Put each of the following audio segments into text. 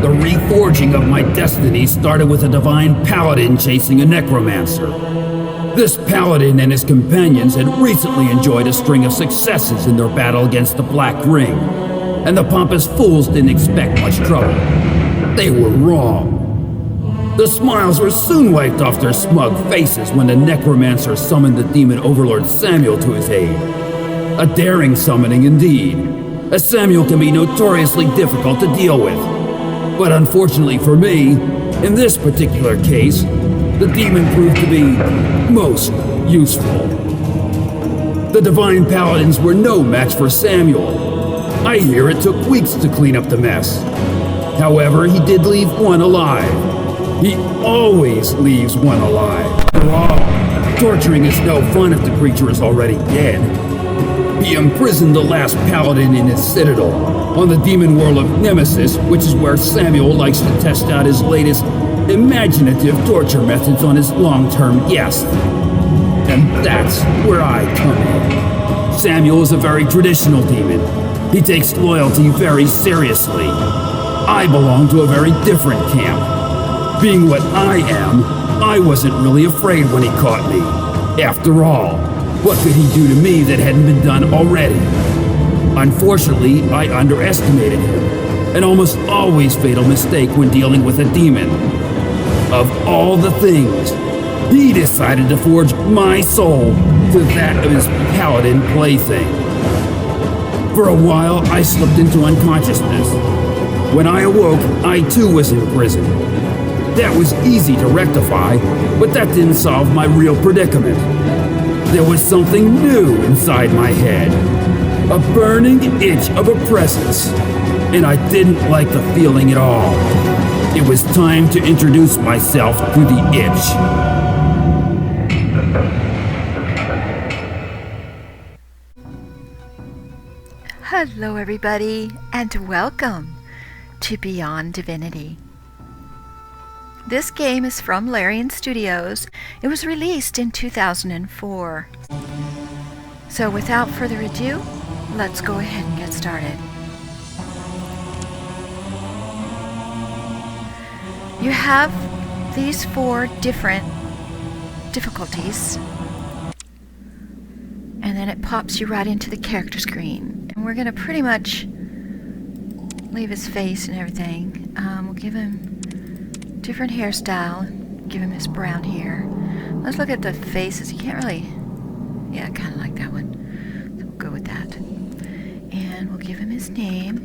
The reforging of my destiny started with a divine paladin chasing a necromancer. This paladin and his companions had recently enjoyed a string of successes in their battle against the Black Ring, and the pompous fools didn't expect much trouble. They were wrong. The smiles were soon wiped off their smug faces when the necromancer summoned the demon overlord Samuel to his aid. A daring summoning indeed, as Samuel can be notoriously difficult to deal with. But unfortunately for me, in this particular case, the demon proved to be most useful. The divine paladins were no match for Samuel. I hear it took weeks to clean up the mess. However, he did leave one alive. He always leaves one alive. After all, torturing is no fun if the creature is already dead. He imprisoned the last paladin in his citadel, on the demon world of Nemesis, which is where Samuel likes to test out his latest imaginative torture methods on his long-term guests. And that's where I come in. Samuel is a very traditional demon. He takes loyalty very seriously. I belong to a very different camp. Being what I am, I wasn't really afraid when he caught me. After all, what could he do to me that hadn't been done already? Unfortunately, I underestimated him, an almost always fatal mistake when dealing with a demon. Of all the things, he decided to forge my soul to that of his paladin plaything. For a while, I slipped into unconsciousness. When I awoke, I too was in prison. That was easy to rectify, but that didn't solve my real predicament. There was something new inside my head. A burning itch of a presence, and I didn't like the feeling at all. It was time to introduce myself to the itch. Hello everybody, and welcome to Beyond Divinity. This game is from Larian Studios. It was released in 2004. So without further ado, let's go ahead and get started. You have these 4 different difficulties, and then it pops you right into the character screen. And we're going to pretty much leave his face and everything. We'll give him different hairstyle, give him his brown hair. Let's look at the faces. You can't really, yeah, kind of like that one. So we'll go with that. And we'll give him his name.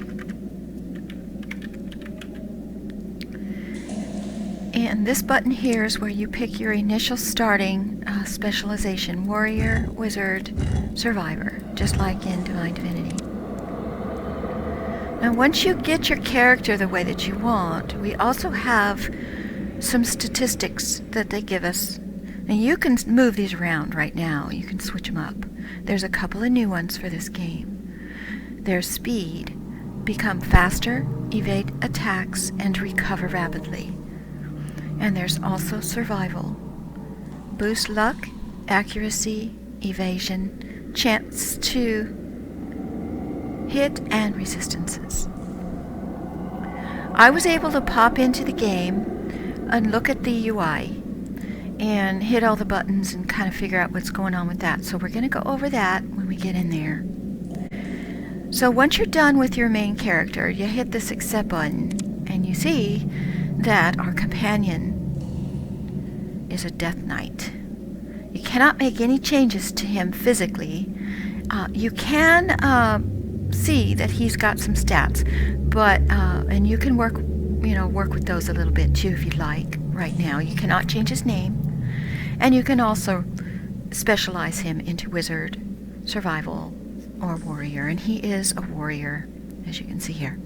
And this button here is where you pick your initial starting specialization: warrior, wizard, survivor, just like in Divine Divinity. Now once you get your character the way that you want, we also have some statistics that they give us. And you can move these around right now. You can switch them up. There's a couple of new ones for this game. There's speed, become faster, evade attacks, and recover rapidly. And there's also survival, boost luck, accuracy, evasion, chance to hit, and resistances. I was able to pop into the game and look at the UI and hit all the buttons and kind of figure out what's going on with that. So we're going to go over that when we get in there. So once you're done with your main character, you hit this accept button and you see that our companion is a Death Knight. You cannot make any changes to him physically. You can see that he's got some stats, but and you can work with those a little bit too if you'd like. Right now, you cannot change his name, and you can also specialize him into wizard, survival, or warrior, and he is a warrior, as you can see here.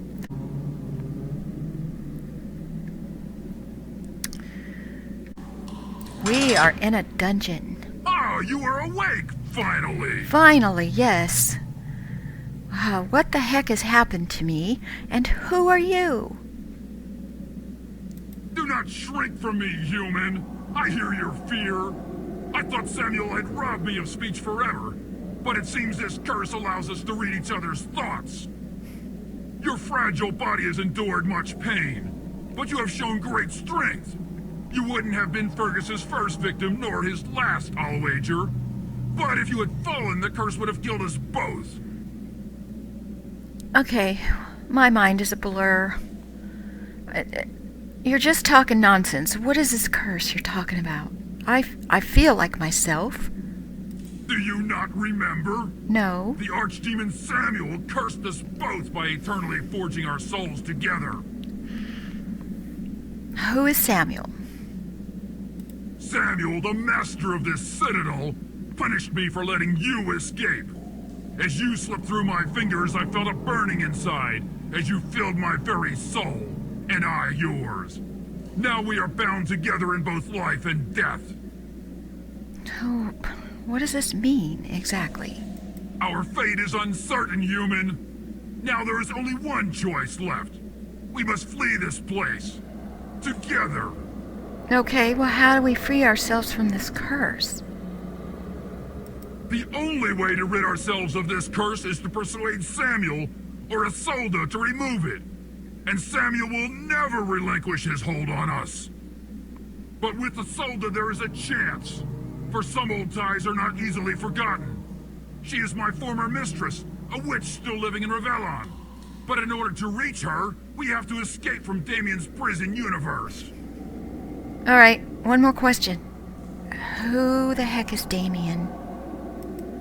We are in a dungeon. Oh, you are awake, finally! Finally, yes. What the heck has happened to me, and who are you? Do not shrink from me, human! I hear your fear. I thought Samuel had robbed me of speech forever, but it seems this curse allows us to read each other's thoughts. Your fragile body has endured much pain, but you have shown great strength. You wouldn't have been Fergus's first victim, nor his last, I'll wager. But if you had fallen, the curse would have killed us both. Okay, my mind is a blur. You're just talking nonsense. What is this curse you're talking about? I feel like myself. Do you not remember? No. The archdemon Samuel cursed us both by eternally forging our souls together. Who is Samuel? Samuel, the master of this citadel, punished me for letting you escape. As you slipped through my fingers, I felt a burning inside, as you filled my very soul, and I yours. Now we are bound together in both life and death. Oh, what does this mean, exactly? Our fate is uncertain, human. Now there is only one choice left. We must flee this place. Together. Okay, well, how do we free ourselves from this curse? The only way to rid ourselves of this curse is to persuade Samuel or Isolde to remove it. And Samuel will never relinquish his hold on us. But with Isolde there is a chance. For some old ties are not easily forgotten. She is my former mistress, a witch still living in Revelon. But in order to reach her, we have to escape from Damien's prison universe. Alright, one more question. Who the heck is Damien?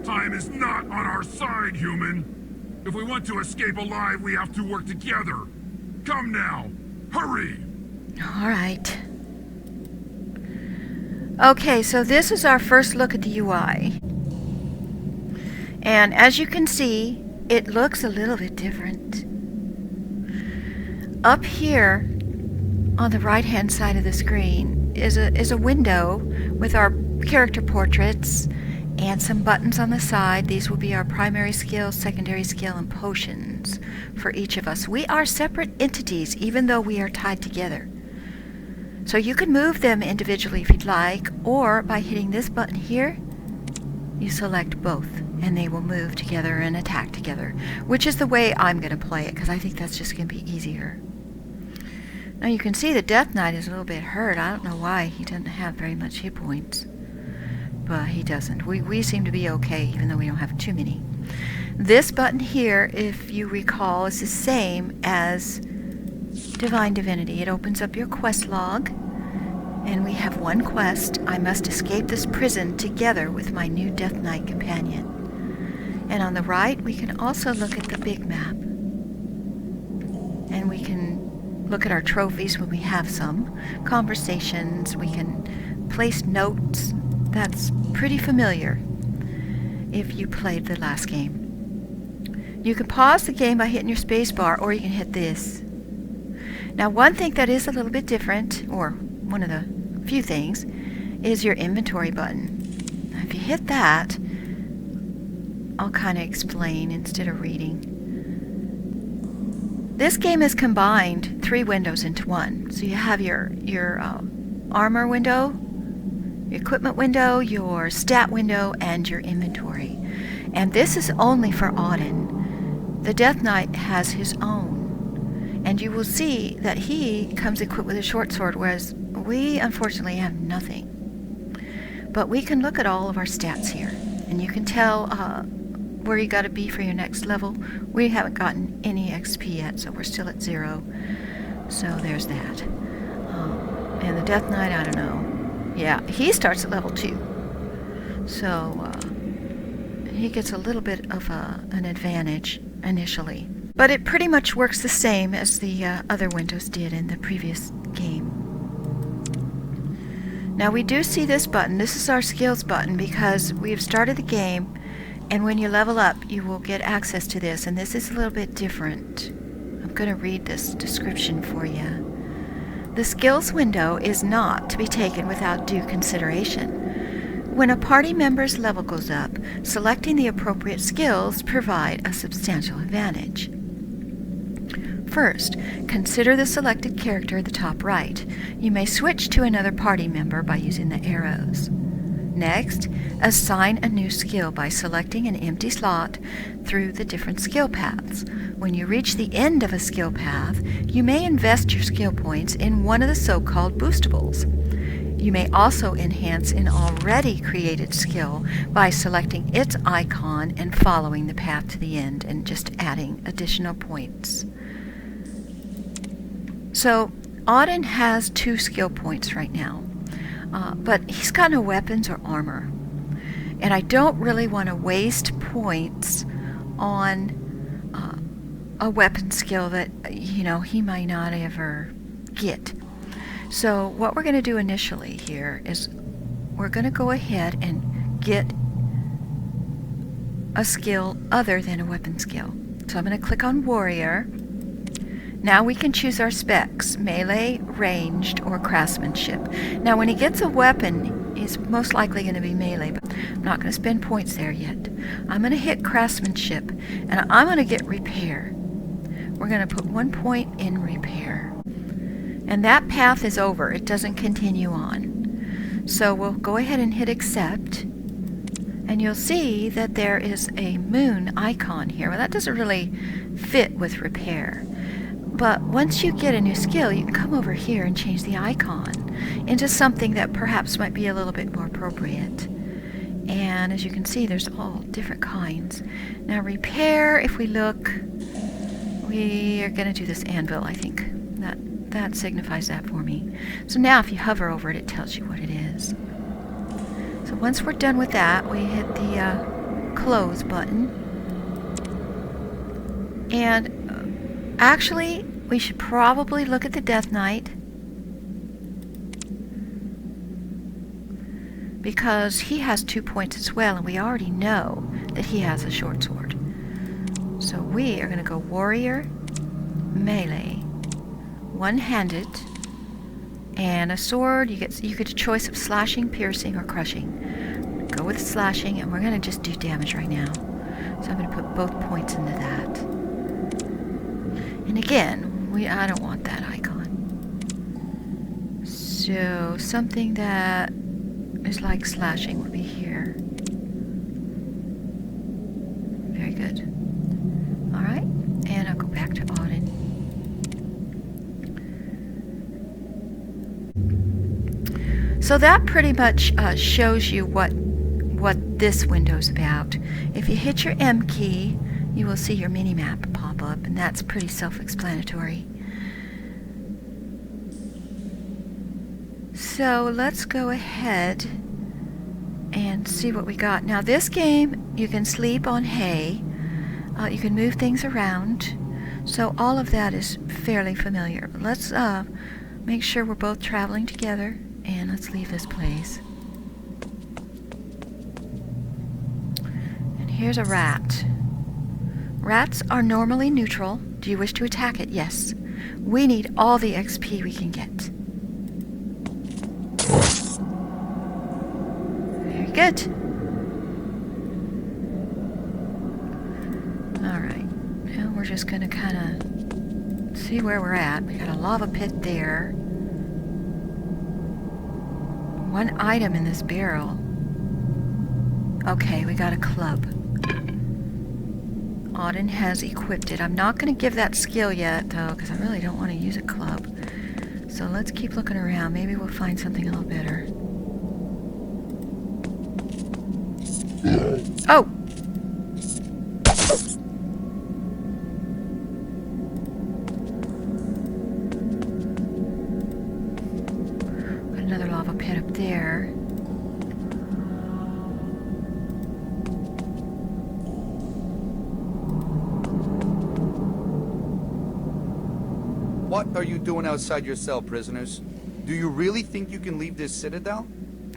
Time is not on our side, human. If we want to escape alive, we have to work together. Come now. Hurry! Alright. Okay, so this is our first look at the UI. And as you can see, it looks a little bit different. Up here, on the right-hand side of the screen, is a window with our character portraits and some buttons on the side. These will be our primary skill, secondary skill, and potions for each of us. We are separate entities, even though we are tied together. So you can move them individually if you'd like, or by hitting this button here, you select both, and they will move together and attack together, which is the way I'm going to play it, because I think that's just going to be easier. Now you can see the Death Knight is a little bit hurt. I don't know why. He doesn't have very much hit points. But he doesn't. We seem to be okay, even though we don't have too many. This button here, if you recall, is the same as Divine Divinity. It opens up your quest log, and we have one quest. I must escape this prison together with my new Death Knight companion. And on the right, we can also look at the big map. And we can look at our trophies when we have some, conversations, we can place notes. That's pretty familiar if you played the last game. You can pause the game by hitting your space bar, or you can hit this. Now, one thing that is a little bit different, or one of the few things, is your inventory button. Now, if you hit that, I'll kind of explain instead of reading. This game has combined 3 windows into one. So you have your armor window, your equipment window, your stat window, and your inventory. And this is only for Awdon. The Death Knight has his own. And you will see that he comes equipped with a short sword, whereas we unfortunately have nothing. But we can look at all of our stats here. And you can tell where you got to be for your next level. We haven't gotten any XP yet, so we're still at 0. So there's that. And the Death Knight, I don't know. Yeah, he starts at level 2. So he gets a little bit of an advantage initially. But it pretty much works the same as the other windows did in the previous game. Now we do see this button. This is our skills button because we've started the game, and when you level up, you will get access to this, and this is a little bit different. I'm going to read this description for you. The skills window is not to be taken without due consideration. When a party member's level goes up, selecting the appropriate skills provide a substantial advantage. First, consider the selected character at the top right. You may switch to another party member by using the arrows. Next, assign a new skill by selecting an empty slot through the different skill paths. When you reach the end of a skill path, you may invest your skill points in one of the so-called boostables. You may also enhance an already created skill by selecting its icon and following the path to the end and just adding additional points. So Awdon has 2 skill points right now, but he's got no weapons or armor. And I don't really want to waste points on a weapon skill that, he might not ever get. So what we're going to do initially here is we're going to go ahead and get a skill other than a weapon skill. So I'm going to click on Warrior. Now we can choose our specs, melee, ranged, or craftsmanship. Now when he gets a weapon, it's most likely going to be melee, but I'm not going to spend points there yet. I'm going to hit craftsmanship, and I'm going to get repair. We're going to put 1 point in repair. And that path is over. It doesn't continue on. So we'll go ahead and hit accept. And you'll see that there is a moon icon here. Well, that doesn't really fit with repair. But once you get a new skill, you can come over here and change the icon into something that perhaps might be a little bit more appropriate. And as you can see, there's all different kinds. Now repair, if we look, we are going to do this anvil, I think. That signifies that for me. So now if you hover over it, it tells you what it is. So once we're done with that, we hit the close button. And actually, we should probably look at the Death Knight, because he has 2 points as well, and we already know that he has a short sword. So we are going to go Warrior, Melee, one-handed, and a sword. You get a choice of slashing, piercing, or crushing. Go with slashing, and we're going to just do damage right now. So I'm going to put both points into that. And again, I don't want that icon. So something that is like slashing would be here. Very good. All right, and I'll go back to Awdon. So that pretty much shows you what this window's about. If you hit your M key, you will see your mini-map pop up, and that's pretty self-explanatory. So let's go ahead and see what we got. Now this game, you can sleep on hay, you can move things around, so all of that is fairly familiar. Let's make sure we're both traveling together, and let's leave this place. And here's a rat. Rats are normally neutral. Do you wish to attack it? Yes. We need all the XP we can get. Very good. Alright. Now we're just going to kind of see where we're at. We got a lava pit there. One item in this barrel. Okay, we got a club. Awdon has equipped it. I'm not going to give that skill yet, though, because I really don't want to use a club. So let's keep looking around. Maybe we'll find something a little better. Oh! Got another lava pit up there. What are you doing outside your cell, prisoners? Do you really think you can leave this citadel?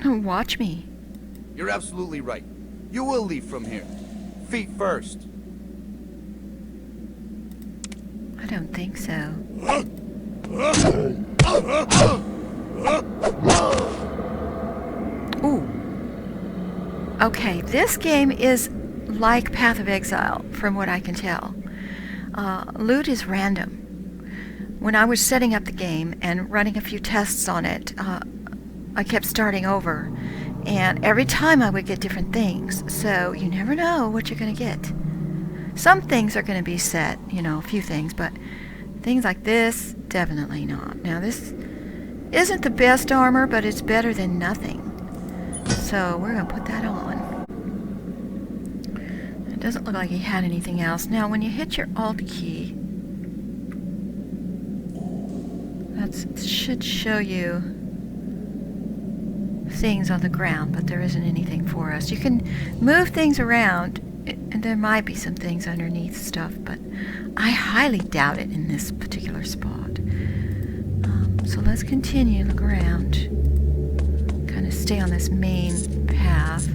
Watch me. You're absolutely right. You will leave from here. Feet first. I don't think so. Ooh. Okay, this game is like Path of Exile, from what I can tell. Loot is random. When I was setting up the game and running a few tests on it, I kept starting over, And every time I would get different things. So you never know what you're going to get. Some things are going to be set, you know, a few things, but things like this, definitely not. Now this isn't the best armor, but it's better than nothing. So we're going to put that on. It doesn't look like he had anything else. Now when you hit your Alt key, that should show you things on the ground, but there isn't anything for us. You can move things around, and there might be some things underneath stuff, but I highly doubt it in this particular spot. So let's continue, look around, kind of stay on this main path.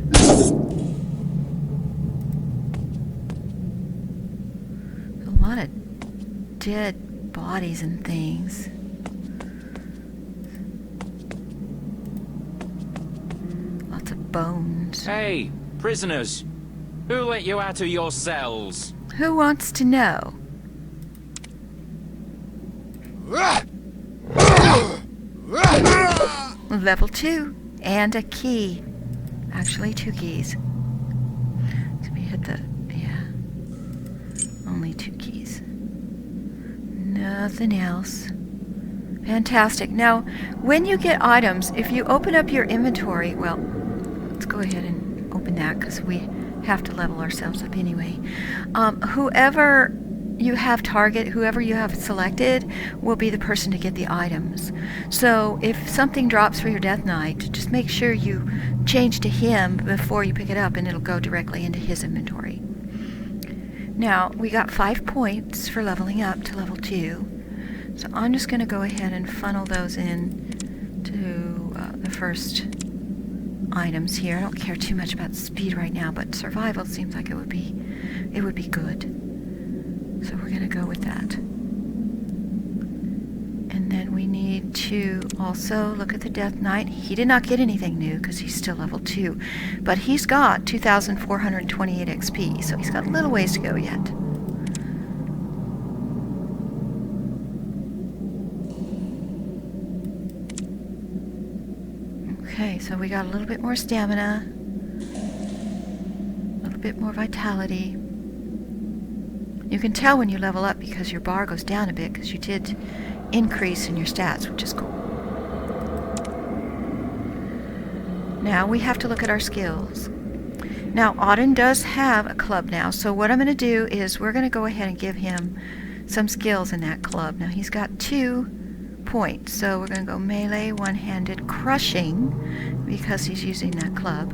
A lot of dead bodies and things. Lots of bones. Hey, prisoners! Who let you out of your cells? Who wants to know? Level 2 and a key. Actually 2 keys. So we hit the, yeah. Only 2 keys. Nothing else. Fantastic. Now, when you get items, if you open up your inventory, well, let's go ahead and open that because we have to level ourselves up anyway. Whoever you have whoever you have selected will be the person to get the items. So if something drops for your Death Knight, just make sure you change to him before you pick it up and it'll go directly into his inventory. Now, we got 5 points for leveling up to level 2. So I'm just going to go ahead and funnel those in to the first items here. I don't care too much about speed right now, but survival seems like it would be good. So we're going to go with that. And then we need to also look at the Death Knight. He did not get anything new because he's still level 2, but he's got 2,428 XP, so he's got a little ways to go yet. Okay, so we got a little bit more stamina, a little bit more vitality. You can tell when you level up because your bar goes down a bit because you did increase in your stats, which is cool. Now we have to look at our skills. Now Awdon does have a club now, so what I'm going to do is we're going to go ahead and give him some skills in that club. Now he's got 2 points, so we're going to go melee, one-handed, crushing because he's using that club,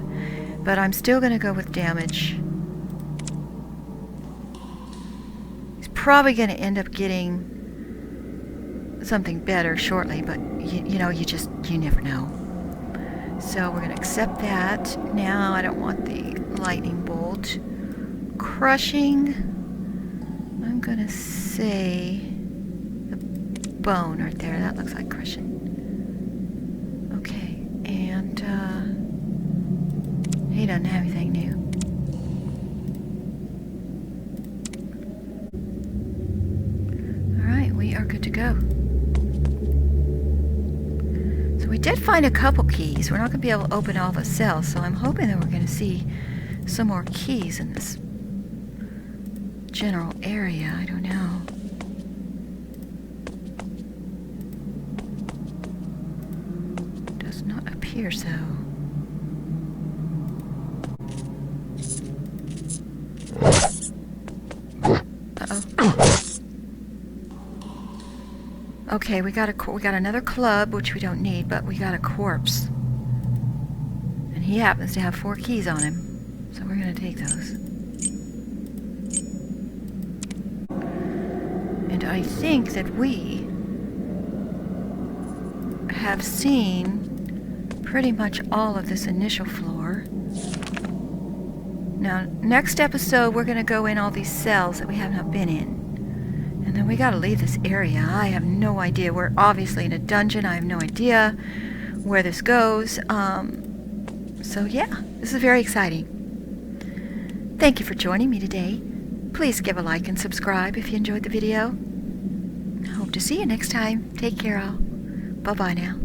but I'm still going to go with damage. Probably going to end up getting something better shortly, but you know, you never know. So we're going to accept that. Now I don't want the lightning bolt. Crushing, I'm going to say the bone right there. That looks like crushing. Okay, and he doesn't have anything new. We are good to go. So we did find a couple keys. We're not going to be able to open all the cells, so I'm hoping that we're going to see some more keys in this general area. I don't know. Does not appear so. Uh-oh. Okay, we got another club, which we don't need, but we got a corpse. And he happens to have 4 keys on him, so we're going to take those. And I think that we have seen pretty much all of this initial floor. Now, next episode, we're going to go in all these cells that we have not been in. And then we gotta leave this area. I have no idea. We're obviously in a dungeon. I have no idea where this goes. So yeah, this is very exciting. Thank you for joining me today. Please give a like and subscribe if you enjoyed the video. I hope to see you next time. Take care all. Bye-bye now.